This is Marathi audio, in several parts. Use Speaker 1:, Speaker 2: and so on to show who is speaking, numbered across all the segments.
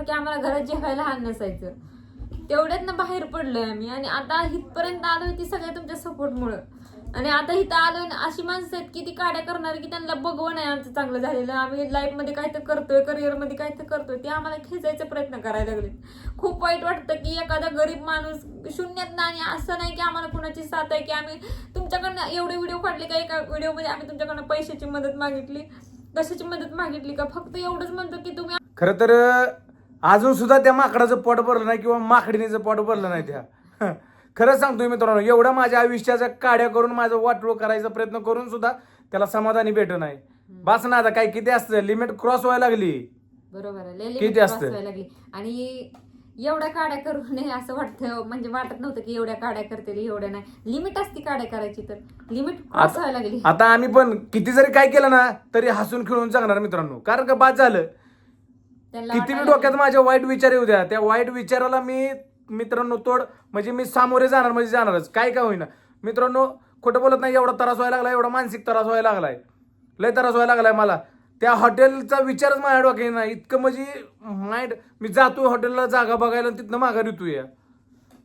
Speaker 1: की आम्हाला घरात जेवायला हाल नसायचं. तेवढ्यात ना बाहेर पडलोय आम्ही आणि आता इथपर्यंत आलोय ती सगळ्या तुमच्या सपोर्टमुळं. आणि आता इथं आलोय अशी माणसं आहेत की ती काड्या करणार की त्यांना बघवं नाही आमचं चांगलं झालेलं. आम्ही लाईफ मध्ये काय तर करतोय, करिअर मध्ये काय तर करतोय, ते आम्हाला खेचायचा प्रयत्न करायला लागले. खूप वाईट वाटतं की एखादा गरीब माणूस शून्यात ना, आणि असं नाही की आम्हाला कुणाची साथ आहे की आम्ही तुमच्याकडनं एवढे व्हिडिओ काढले का एका व्हिडिओमध्ये आम्ही तुमच्याकडनं पैशाची मदत मागितली, कशाची मदत मागितली का. फक्त एवढंच म्हणतो की तुम्ही
Speaker 2: खरं तर अजून सुद्धा त्या माकडाचं पोट भरलं नाही किंवा माकडिणीचं पोट भरलं नाही त्या. खरंच सांगतोय मित्रांनो, एवढं माझ्या आयुष्याच्या काड्या करून माझं वाटोळ करायचा प्रयत्न करून सुद्धा त्याला समाधानी भेट नाही. बस ना, आता काय किती असतं, लिमिट क्रॉस व्हायला लागली.
Speaker 1: बरोबर आहे,
Speaker 2: किती असतं
Speaker 1: लागली. आणि एवढ्या काड्या करू नये असं वाटतं, म्हणजे वाटत नव्हतं की एवढ्या काड्या करते. एवढ्या नाही, लिमिट असती काड्या करायची, तर लिमिट क्रॉस व्हायला लागली.
Speaker 2: आता आम्ही पण किती जरी काय केलं ना तरी हसून खेळून जगणार मित्रांनो. कारण का बाद झालं, किती मी डोक्यात माझ्या वाईट विचार येऊ द्या, त्या वाईट विचाराला मी मित्रांनो तोड म्हणजे मी सामोरे जाणार म्हणजे जाणारच, काय काय होईना. मित्रांनो खोटं बोलत नाही, एवढा त्रास व्हायला लागलाय, एवढा मानसिक त्रास व्हायला लागलाय, लय त्रास व्हायला लागलाय मला. त्या हॉटेलचा विचारच माझ्या डोक्यात नाही इतकं, म्हणजे माइंड. मी जातो हॉटेलला जागा बघायला तिथनं माघार येतोय.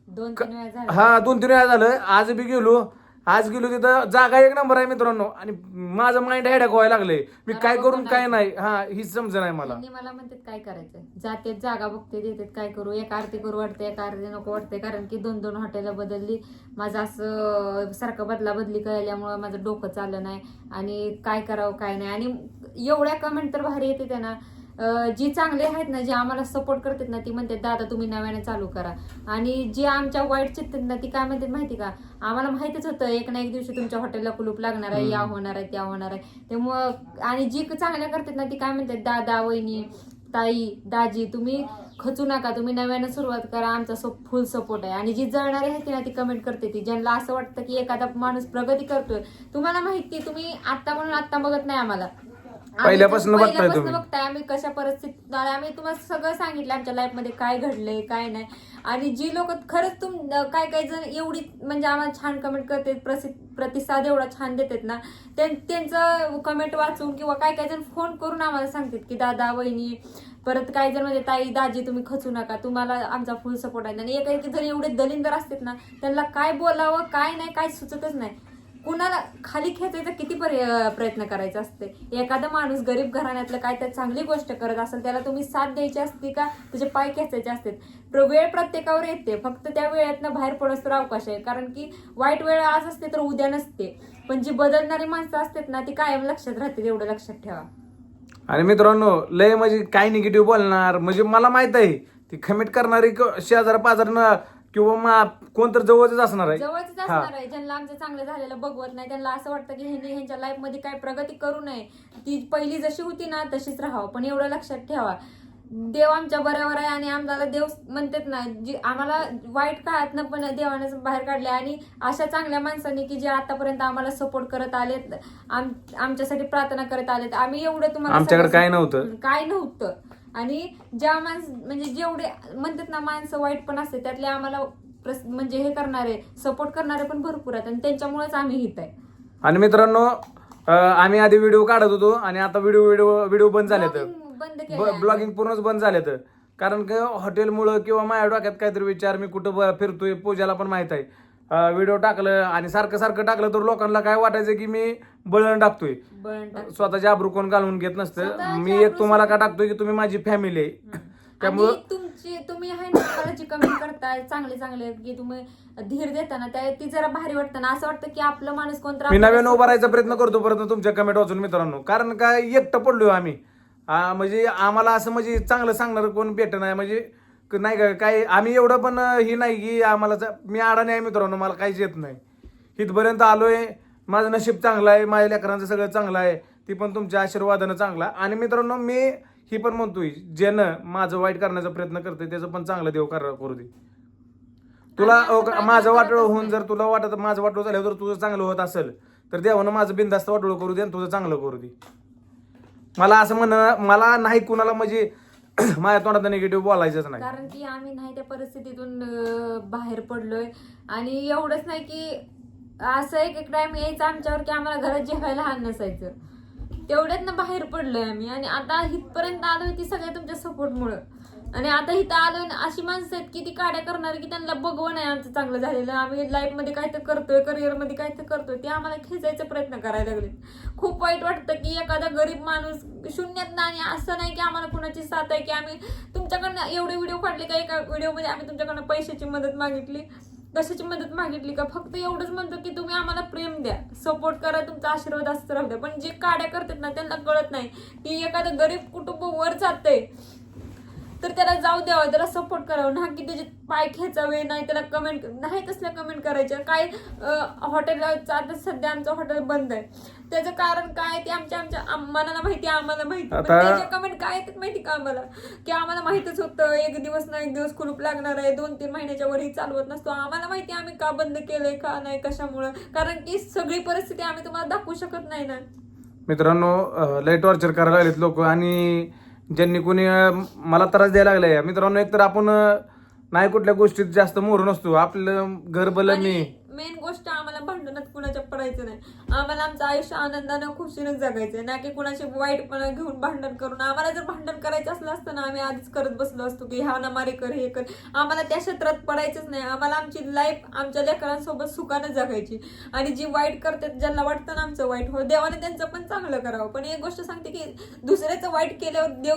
Speaker 1: 2-3 वेळा झालं.
Speaker 2: हा 2-3 वेळा झालं. आज बी गेलो, आज गेलो तिथं जागा एक नंबर आहे मित्रांनो, आणि माझं माइंड हेडॅक व्हायला लागले. मी काय करून काय नाही, हा हीच समज नाही मला.
Speaker 1: मला म्हणतात काय करायचं, जाते जागा बघते, देतात काय करू, एक आरती करू वाटते, एक आरती नको वाटते. कारण की 2-2 हॉटेल बदलली, माझं असं सारखं बदला बदली केल्यामुळे माझं डोकं चाललं नाही आणि काय करावं काय नाही. आणि एवढ्या कमेंट तर भारी येते त्यांना, जी चांगले आहेत ना, जे आम्हाला सपोर्ट करतात ना, ती म्हणतात दादा तुम्ही नव्याने चालू करा. आणि जे आमच्या वाईट चित्तात ना, ती काय म्हणतात माहिती का, आम्हाला माहितीच होतं एक ना एक दिवशी तुमच्या हॉटेलला कुलूप लागणार आहे, या होणार आहे, त्या होणार आहे. त्यामुळं आणि जी चांगल्या करतात ना, ती काय म्हणतात दादा, वहिनी, ताई, दाजी तुम्ही खचू नका, तुम्ही नव्यानं सुरुवात करा, आमचा फुल सपोर्ट आहे. आणि जी जळणारी आहे ना, ती कमेंट करते, ती ज्यांना असं वाटतं की एखादा माणूस प्रगती करतोय. तुम्हाला माहिती, तुम्ही आता म्हणून आता बघत नाही, आम्हाला
Speaker 2: पहिल्यापासून
Speaker 1: बघताय आम्ही कशा परिस्थितीत. आम्ही तुम्हाला सगळं सांगितलं आमच्या लाईफ मध्ये काय घडलंय काय नाही. आणि जी लोक खरंच काय काय जण एवढी म्हणजे आम्हाला छान कमेंट करते, प्रतिसाद एवढा छान देतात ना, त्यांचं कमेंट वाचून किंवा काय काय जण फोन करून आम्हाला सांगतात की दादा, वहिनी, परत काही जण म्हणजे ताई, दाजी तुम्ही खचू नका, तुम्हाला आमचा फुल सपोर्ट आहे. आणि एक जण एवढे दलिंदर असतात ना, त्यांना काय बोलावं काय नाही काय सुचतच नाही. कुणाला खाली खेचायचा किती प्रयत्न करायचा असते. एखादा माणूस गरीब घराण्यातलं काय तर चांगली गोष्ट करत असेल, त्याला तुम्ही साथ द्यायची असते का त्याचे पाय खेचायचे असते. वेळ प्रत्येकावर येते, फक्त त्या वेळेतनं बाहेर पडस तर अवकाश आहे. कारण की वाईट वेळ आज असते तर उद्या नसते, पण जी बदलणारी माणसं असतात ना, ती कायम लक्षात राहते, एवढं लक्षात ठेवा.
Speaker 2: आणि मित्रांनो लय म्हणजे काय निगेटिव्ह बोलणार, म्हणजे मला माहित आहे ती कमेंट करणारी शेजार पाजारनं किंवा कोणतर जवळच असणार आहे,
Speaker 1: ज्यांना आमचं चांगलं झालेलं बघवत नाही, त्यांना असं वाटतं की ह्यांच्या लाईफ मध्ये काय प्रगती करू नये, ती पहिली जशी होती ना तशीच राहावं. पण एवढं लक्षात ठेवा, देव आमच्या बऱ्यावर आहे. आणि आम्हाला देव म्हणतात ना, जी आम्हाला वाईट काळातनं पण देवाने बाहेर काढले. आणि अशा चांगल्या माणसांनी की जे आतापर्यंत आम्हाला सपोर्ट करत आलेत, आमच्यासाठी प्रार्थना करत आलेत. आम्ही एवढं तुम्हाला
Speaker 2: आमच्याकडे काय नव्हतं.
Speaker 1: आणि ज्या म्हणजे जेवढे म्हणतात ना माणसं वाईट पण असते, त्यातले आम्हाला म्हणजे हे करणारे सपोर्ट करणारे पण भरपूर आहेत, आणि त्यांच्यामुळेच आम्ही हित आहे.
Speaker 2: आणि मित्रांनो आम्ही आधी व्हिडिओ काढत होतो आणि आता व्हिडिओ बंद झाले, तर ब्लॉगिंग पूर्णच बंद झाले. तर कारण की हॉटेलमुळं किंवा माझ्या डोक्यात काहीतरी विचार, मी कुठं फिरतोय, पूजाला पण माहित आहे. व्हिडिओ टाकलं आणि सारखं टाकलं तर लोकांना काय वाटायचं की मी बळण टाकतोय. स्वतःची आबरू कोण घालवून घेत नसतं. मी एक तुम्हाला का टाकतोय की तुम्ही माझी फॅमिली आहे.
Speaker 1: त्यामुळे तुम्ही आहे ना जी कमेंट करताय चांगले की तुम्ही धीर देताना ती जरा भारी वाटतं ना, असं वाटतं की आपलं माणूस कोणतं.
Speaker 2: मी नव्यानं उभा राहायचा प्रयत्न करतो परत तुमच्या कमेंट वाचून मित्रांनो. कारण काय एकटं पडलोय आम्ही, म्हणजे आम्हाला असं म्हणजे चांगलं सांगणार कोण भेट नाही, म्हणजे नाही काय आम्ही एवढं पण ही नाही की आम्हाला मी अडाणी आहे मित्रांनो, मला काहीच येत नाही. इथपर्यंत आलोय, माझं नशीब चांगलं आहे, माझ्या लेकरांचं सगळं चांगलं आहे, ती पण तुमच्या आशीर्वादानं चांगला. आणि मित्रांनो मी ही पण म्हणतोय, ज्यानं माझं वाईट करण्याचा प्रयत्न करतोय त्याचं पण चांगलं देव करू दे. तुला माझं वाटोळ होऊन जर तुला वाटत माझं वाटोळ झालं तर तुझं चांगलं होत असेल तर देवानं माझं बिनधास्त वाटोळ करू दे आणि तुझं चांगलं करू दे. मला असं मला नाही कुणाला म्हणजे माझ्या तोंडात निगेटिव्ह बोलायचंच नाही.
Speaker 1: कारण की आम्ही नाही त्या परिस्थितीतून बाहेर पडलोय. आणि एवढंच नाही की असं एक टाइम यायचं आमच्यावर की आम्हाला घरात जेवायला हाल नसायचं, तेवढ्यात ना बाहेर पडलोय आम्ही. आणि आता इथपर्यंत आलोय ती सगळ्या तुमच्या सपोर्टमुळं. आणि आता इथं आलोय ना, अशी माणसं आहेत की ती काड्या करणार की त्यांना बघवं नाही आमचं चांगलं झालेलं, आम्ही लाईफ मध्ये काय तर करतोय, करिअर मध्ये काय तर करतोय, ते आम्हाला खेचायचा प्रयत्न करायला लागले. खूप वाईट वाटतं की एखादा गरीब माणूस शून्यात ना, आणि असं नाही की आम्हाला कुणाची साथ आहे की आम्ही तुमच्याकडनं एवढे व्हिडिओ काढले का एका व्हिडिओमध्ये आम्ही तुमच्याकडनं पैशाची मदत मागितली, कशाची मदत मागितली का, फक्त एवढंच म्हणतो की तुम्ही आम्हाला प्रेम द्या, सपोर्ट करा, तुमचा आशीर्वाद असत राहू द्या. पण जे काड्या करतात ना त्यांना कळत नाही की एखादं गरीब कुटुंब वर जातंय तर त्याला जाऊ द्यावं, त्याला सपोर्ट करावं, ना की त्याचे पाय खेचावे, नाही त्याला कमेंट नाही तसल्या कमेंट करायच्या. काय हॉटेलला आता सध्या आमचं हॉटेल बंद आहे, त्याचं कारण काय ते आमच्या मनाला माहिती, आम्हाला माहिती. पण त्याच्या कमेंट काय येतात माहिती का आम्हाला, की आम्हाला माहितच होतं एक दिवस ना एक दिवस कुलूप लागणार आहे, 2-3 महिन्याच्या वरही चालवत नसतो. आम्हाला माहिती आम्ही का बंद केलंय का नाही, कशामुळं, कारण की सगळी परिस्थिती आम्ही तुम्हाला दाखवू शकत नाही ना.
Speaker 2: मित्रांनो लय टॉर्चर करायला लागलेत लोक, आणि ज्यांनी कोणी मला त्रास द्यायला लागलाय. मित्रांनो एकतर आपण नाही कुठल्या गोष्टीत जास्त मोर नसतो, आपलं घर भलं मी.
Speaker 1: मेन गोष्ट आम्हाला भांडणात कुणाच्या पडायचं नाही, आम्हाला आमचं आयुष्य आनंदानं खुशीनं जगायचं, ना की कुणाशी वाईटपणा घेऊन भांडण करून. आम्हाला जर भांडण करायचं असलं असतं ना आम्ही आधीच करत बसलो असतो की हा ना मारे कर, हे कर. आम्हाला त्या क्षेत्रात पडायचंच नाही, आम्हाला आमची लाईफ आमच्या लेकरांसोबत सुखानं जगायची. आणि जी वाईट करतात, ज्यांना वाटतं ना आमचं वाईट हो, देवाने त्यांचं पण चांगलं करावं. पण एक गोष्ट सांगते की दुसऱ्याचं वाईट केल्यावर देव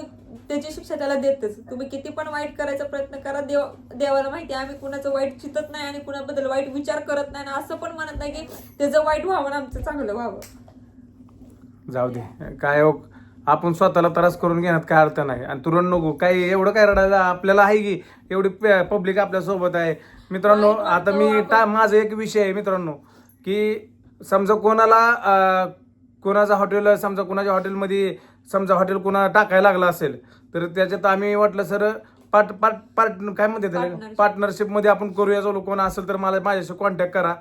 Speaker 1: त्याची शिक्षा त्याला देतच. तुम्ही किती पण वाईट करायचा प्रयत्न करा, देवाला माहिती आम्ही कुणाचं वाईट चितत नाही आणि कुणाबद्दल वाईट विचार करत नाही, असं पण म्हणत नाही की त्याचं वाईट व्हावं आणि आमचं चांगलं व्हावं.
Speaker 2: जाऊ दे, काय आपण स्वतःला त्रास करून घेण्यात काय अर्थ नाही. आणि तुरण नको काही एवढं काय रडायला, आपल्याला आहे की एवढी पब्लिक आपल्या सोबत आहे. मित्रांनो आता मी माझा एक विषय आहे मित्रांनो, की समजा कोणाचा हॉटेल, समजा कोणाच्या हॉटेलमध्ये समजा हॉटेल कोणा टाकायला लागला असेल, तर त्याच्यात आम्ही वाटलं सर पार्ट काय म्हणते पार्टनरशिप मध्ये आपण करूया. जो कोण असेल तर मला माझ्याशी कॉन्टॅक्ट करा.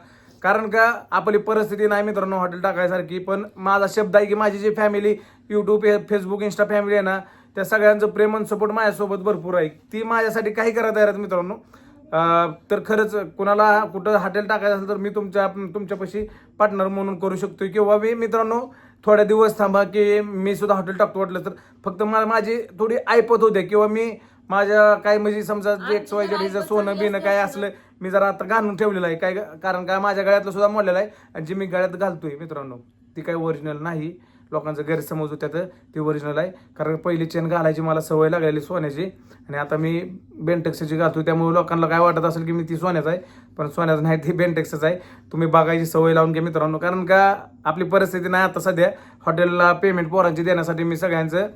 Speaker 2: कारण का आपली परिस्थिती नाही मित्रांनो हॉटेल टाकायसारखी. पण माझा शब्द आहे की माझी जी family YouTube, Facebook, Insta family आहे ना, त्या सगळ्यांचं प्रेम आणि सपोर्ट माझ्यासोबत भरपूर आहे. ती माझ्यासाठी काही करत आहेत मित्रांनो. तर खरंच कुणाला कुठं हॉटेल टाकायचं असेल तर मी तुमच्यापाशी पार्टनर म्हणून करू शकतो. किंवा मी मित्रांनो थोड्या दिवस थांबा की मी सुद्धा हॉटेल टाकतो वाटलं तर. फक्त माझी थोडी ऐपत होते, किंवा मी माझ्या काय म्हणजे समजा XYZ सोनं बिनं काय असलं मी जरा आता घालून ठेवलेलं आहे. काय कारण काय माझ्या गळ्यातलं सुद्धा मोडलेलं आहे, आणि जे मी गळ्यात घालतोय मित्रांनो ती काही ओरिजिनल नाही. लोकांचं गैरसमज होत्यात, ती ओरिजिनल आहे. कारण पहिली चेन घालायची मला सवय लागलेली सोन्याची, आणि आता मी बेंटेक्सची घालतोय, त्यामुळे लोकांना काय वाटत असेल की मी ती सोन्याचं आहे, पण सोन्याचं नाही, ती बेंटेक्सच आहे. तुम्ही बघायची सवय लावून घ्या मित्रांनो. कारण का आपली परिस्थिती नाही आता सध्या हॉटेलला पेमेंट पोरांची देण्यासाठी मी सगळ्यांचं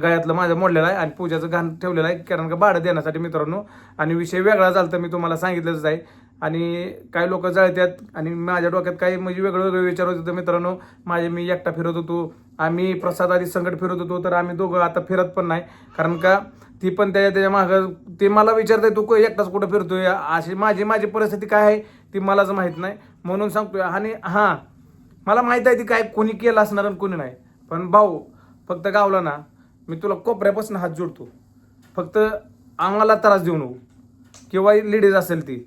Speaker 2: गळ्यातलं माझं मोडलेलं आहे आणि पूजाचं घाण ठेवलेलं आहे, कारण का भाडं देण्यासाठी मित्रांनो. आणि विषय वेगळा झाला तर मी तुम्हाला सांगितलंच आहे. आणि काही लोक जळतात, आणि माझ्या डोक्यात काही म्हणजे वेगळं विचार होत होतं मित्रांनो. मी एकटा फिरत होतो, आम्ही प्रसाद आधी संकट फिरत होतो, तर आम्ही दोघं आता फिरत पण नाही. कारण का ती पण त्याच्या मागं ते मला विचारताय तू एकटाच कुठं फिरतोय, अशी माझी परिस्थिती काय आहे ती मलाच माहीत नाही, म्हणून सांगतोय. आणि हां मला माहीत आहे ती काय कोणी केलं असणार आणि कोणी नाही. पण भाऊ फक्त गावला ना, मी तुला कोपऱ्यापासून हात जोडतो, फक्त आम्हाला त्रास देऊ नको. किंवा लेडीज असेल ती,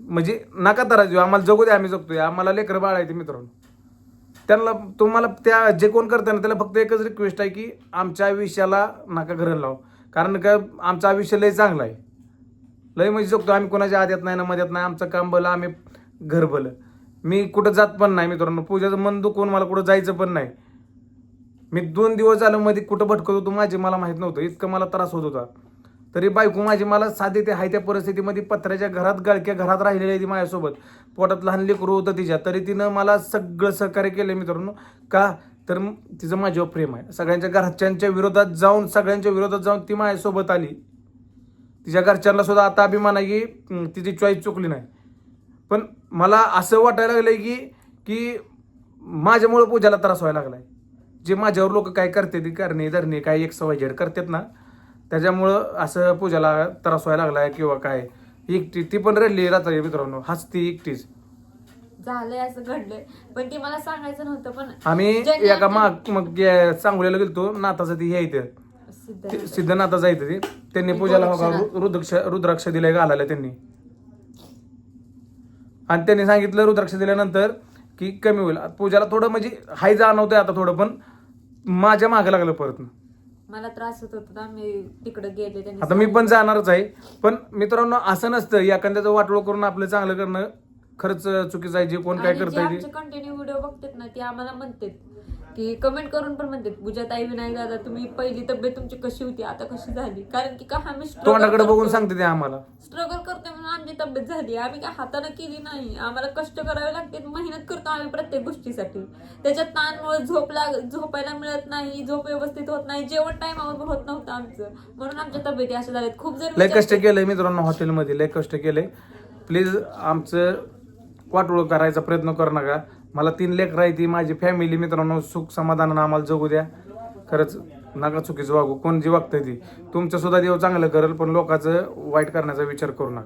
Speaker 2: म्हणजे नका त्रास देऊ, आम्हाला जगू दे, आम्ही जगतोय, आम्हाला लेकरं बाळ आहे ते मित्रांनो. त्यांना तुम्हाला त्या जे कोण करते ना त्याला फक्त एकच रिक्वेस्ट आहे की आमच्या आयुष्याला नका घरण लाव. कारण का आमचं आयुष्य लय चांगलं आहे, लय म्हणजे जगतो आम्ही, कोणाच्या आद्यात नाही ना मध्यात नाही. आमचं काम भलं, आम्ही घर भलं. मी कुठं जात पण नाही मित्रांनो, पूजाचं मन दुखून मला कुठं जायचं पण नाही. मी 2 दिवस झालं मध्ये कुठं भटकत होतो मला माहित नव्हतं, इतकं मला त्रास होत होता. तरी बायको माझी मला साथ देते. हाय त्या परिस्थितीमध्ये पत्र्याच्या घरात, गळक्या घरात राहिलेली आहे ती माझ्यासोबत, पोटात लहान लेकरू होतं तिच्या, तरी तिनं मला सगळं सहकार्य केलं मित्रांनो. का तर तिचं माझ्यावर प्रेम आहे. सगळ्यांच्या घरच्यांच्या विरोधात जाऊन ती माझ्यासोबत आली. तिच्या घरच्यांना सुद्धा आता अभिमान आहे की तिची चॉईस चुकली नाही. पण मला असं वाटायला लागलंय की माझ्यामुळं पूजाला त्रास व्हायला लागलाय. जे माझ्यावर लोक काय करते ती धरणे काय XYZ करतात ना, त्याच्यामुळं असं पूजाला त्रास व्हायला लागलाय. किंवा काय एकटी ती पण रडली रात्री मित्रांनो, हसती एकटीच.
Speaker 1: झालंय असं घडलंय, पण ती मला सांगायचं नव्हतं. पण
Speaker 2: आम्ही एका मग सांगोल्याला गेलतो, नाथाचं ती हे इथं सिद्धनाथाचं आहे ते, त्यांनी पूजाला रुद्राक्ष दिलंय घालायला त्यांनी. आणि त्यांनी सांगितलं रुद्राक्ष दिल्यानंतर की कमी होईल. पूजाला थोडं म्हणजे हाय जाणवतंय आता थोडं, पण माझ्या मागं लागलं परत.
Speaker 1: मला त्रास होत होता, मी तिकडे गेले त्यांनी
Speaker 2: आता मी पण जाणारच आहे. पण मित्रांनो असं नसतं एखाद्याचं वाटोळ करून आपलं चांगलं करणं खरंच चुकीचं आहे. जे कोण काय
Speaker 1: आणि जे
Speaker 2: करताय
Speaker 1: आमचे कंटिन्यू व्हिडिओ बघतात ना ते आम्हाला म्हणतात की कमेंट करून पण म्हणतात, पूजाताई, विनायक दादा, तुम्ही पहिली तब्येत तुमची कशी होती, आता कशी झाली? कारण की का आम्ही
Speaker 2: तोंडाकडे बघून सांगते ते आम्हाला.
Speaker 1: स्ट्रगल करतोय म्हणून आमची तब्येत झाली. आम्ही काय हाताने केली नाही, आम्हाला कष्ट करावे लागते, मेहनत करतो आम्ही प्रत्येक गोष्टीसाठी. त्याच्यात ताणमुळे झोपायला मिळत नाही, झोप व्यवस्थित होत नाही, जेवण टाइमावर होत नव्हतं आमचं, म्हणून आमच्या तब्येती अशा झाल्यात. खूप जण
Speaker 2: लय कष्ट केलंय मित्रांनो, हॉटेलमध्ये लय कष्ट केलंय. प्लीज आमचं वाटोळ करायचा प्रयत्न करू नका. मला 3 लेकरं आहे, ती माझी फॅमिली मित्रांनो सुख समाधानानं आम्हाला जगू द्या. खरंच नका चुकीचं वागू. कोण जी वागतंय ती तुमचं सुद्धा देव चांगलं करेल, पण लोकांचं वाईट करण्याचा विचार करू नका.